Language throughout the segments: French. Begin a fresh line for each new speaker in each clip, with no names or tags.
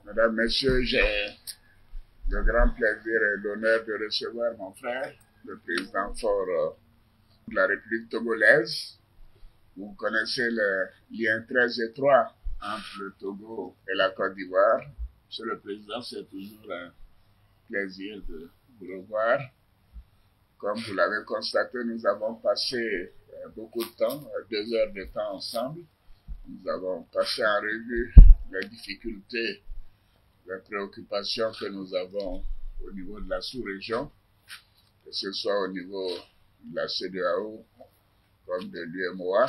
Mesdames, Messieurs, j'ai le grand plaisir et l'honneur de recevoir mon frère, le président fort de la République togolaise. Vous connaissez le lien très étroit entre le Togo et la Côte d'Ivoire. Monsieur le Président, c'est toujours un plaisir de vous revoir. Comme vous l'avez constaté, nous avons passé beaucoup de temps, 2 heures de temps ensemble. Nous avons passé en revue les difficultés, les préoccupations que nous avons au niveau de la sous-région, que ce soit au niveau de la CEDEAO comme de l'UEMOA.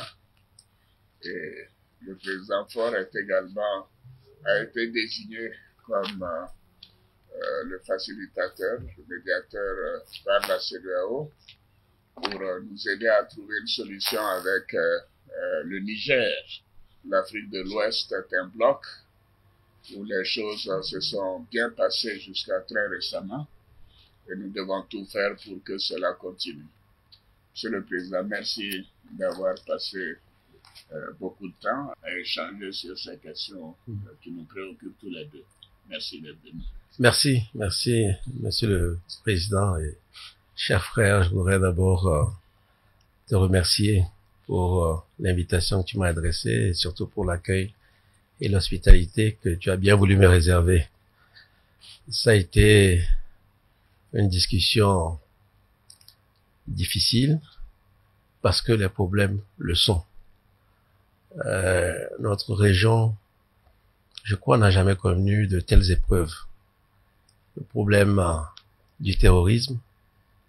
Et le président Faure a été désigné comme le facilitateur, le médiateur par la CEDEAO pour nous aider à trouver une solution avec le Niger. L'Afrique de l'Ouest est un bloc où les choses se sont bien passées jusqu'à très récemment et nous devons tout faire pour que cela continue. Monsieur le Président, merci d'avoir passé beaucoup de temps à échanger sur ces questions qui nous préoccupent tous les deux. Merci d'être venu.
Merci, Monsieur le Président et chers frères. Je voudrais d'abord te remercier pour l'invitation que tu m'as adressée et surtout pour l'accueil et l'hospitalité que tu as bien voulu me réserver. Ça a été une discussion difficile parce que les problèmes le sont. Notre région, je crois, n'a jamais connu de telles épreuves. Le problème du terrorisme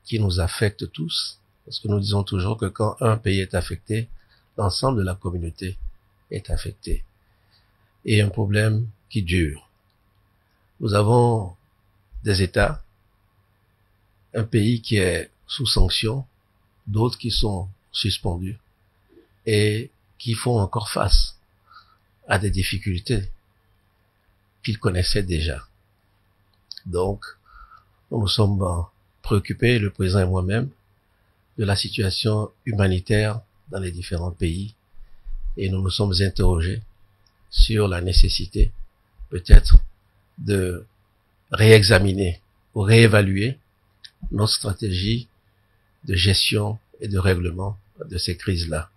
qui nous affecte tous, parce que nous disons toujours que quand un pays est affecté, l'ensemble de la communauté est affecté. Et un problème qui dure. Nous avons des États, un pays qui est sous sanction, d'autres qui sont suspendus et qui font encore face à des difficultés qu'ils connaissaient déjà. Donc, nous nous sommes préoccupés, le président et moi-même, de la situation humanitaire dans les différents pays et nous nous sommes interrogés sur la nécessité peut-être de réexaminer ou réévaluer notre stratégie de gestion et de règlement de ces crises-là.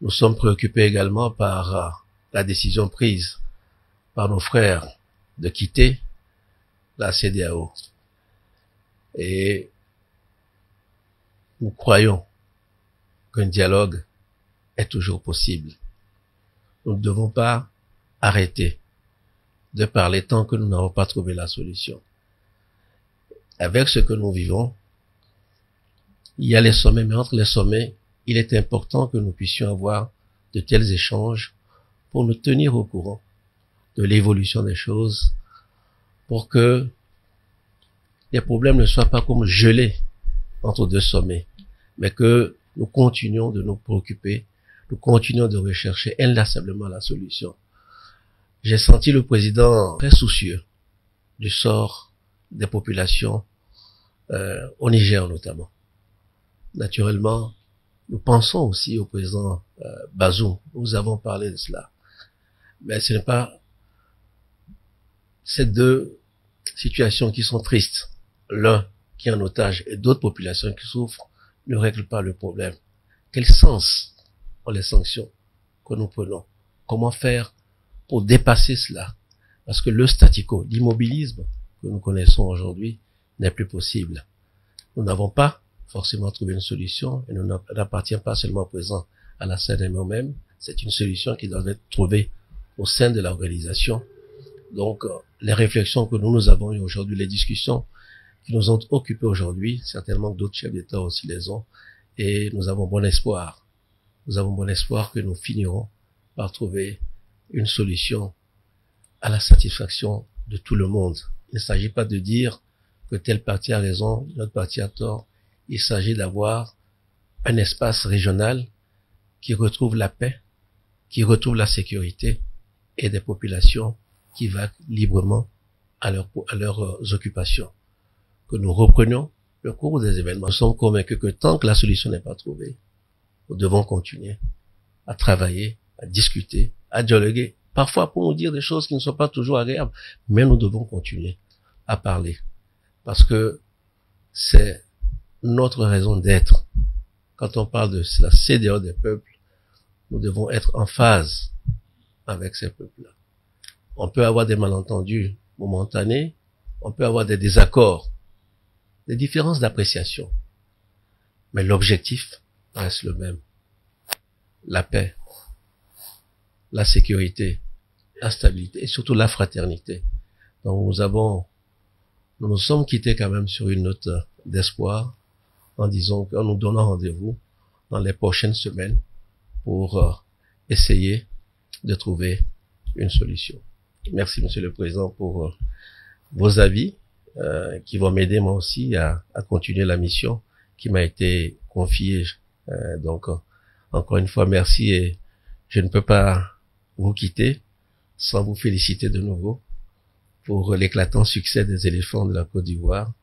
Nous sommes préoccupés également par la décision prise par nos frères de quitter la CEDEAO. Et nous croyons qu'un dialogue est toujours possible. Nous ne devons pas arrêter de parler tant que nous n'avons pas trouvé la solution. Avec ce que nous vivons, il y a les sommets, mais entre les sommets, il est important que nous puissions avoir de tels échanges pour nous tenir au courant de l'évolution des choses, pour que les problèmes ne soient pas comme gelés entre 2 sommets, mais que nous continuons de nous préoccuper, nous continuons de rechercher inlassablement la solution. J'ai senti le président très soucieux du sort des populations au Niger notamment. Naturellement, nous pensons aussi au président Bazoum. Nous avons parlé de cela. Mais ce n'est pas ces 2 situations qui sont tristes, l'un qui est en otage et d'autres populations qui souffrent, ne règlent pas le problème. Quel sens ont les sanctions que nous prenons? Comment faire pour dépasser cela? Parce que le statu quo, l'immobilisme que nous connaissons aujourd'hui n'est plus possible. Nous n'avons pas forcément trouvé une solution et nous n'appartient pas seulement au président Alassane et moi-même. C'est une solution qui doit être trouvée au sein de l'organisation. Donc, les réflexions que nous avons eues aujourd'hui, les discussions qui nous ont occupés aujourd'hui, certainement que d'autres chefs d'État aussi les ont, et nous avons bon espoir. Nous avons bon espoir que nous finirons par trouver une solution à la satisfaction de tout le monde. Il ne s'agit pas de dire que tel parti a raison, notre parti a tort. Il s'agit d'avoir un espace régional qui retrouve la paix, qui retrouve la sécurité et des populations qui vaquent librement à leurs occupations. Que nous reprenions le cours des événements. Nous sommes convaincus que tant que la solution n'est pas trouvée, nous devons continuer à travailler, à discuter, à dialoguer parfois pour nous dire des choses qui ne sont pas toujours agréables, mais nous devons continuer à parler, parce que c'est notre raison d'être. Quand on parle de la CEDEAO des peuples, nous devons être en phase avec ces peuples-là. On peut avoir des malentendus momentanés, on peut avoir des désaccords, des différences d'appréciation, mais l'objectif reste le même. La paix, la sécurité, la stabilité et surtout la fraternité. Donc nous nous sommes quittés quand même sur une note d'espoir en nous donnant rendez-vous dans les prochaines semaines pour essayer de trouver une solution. Merci, Monsieur le Président, pour vos avis qui vont m'aider moi aussi à continuer la mission qui m'a été confiée. Donc, encore une fois, merci, et je ne peux pas vous quitter sans vous féliciter de nouveau pour l'éclatant succès des éléphants de la Côte d'Ivoire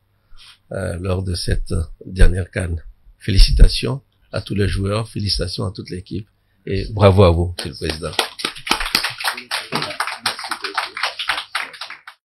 lors de cette dernière CAN. Félicitations à tous les joueurs, félicitations à toute l'équipe et bravo à vous, Monsieur le Président.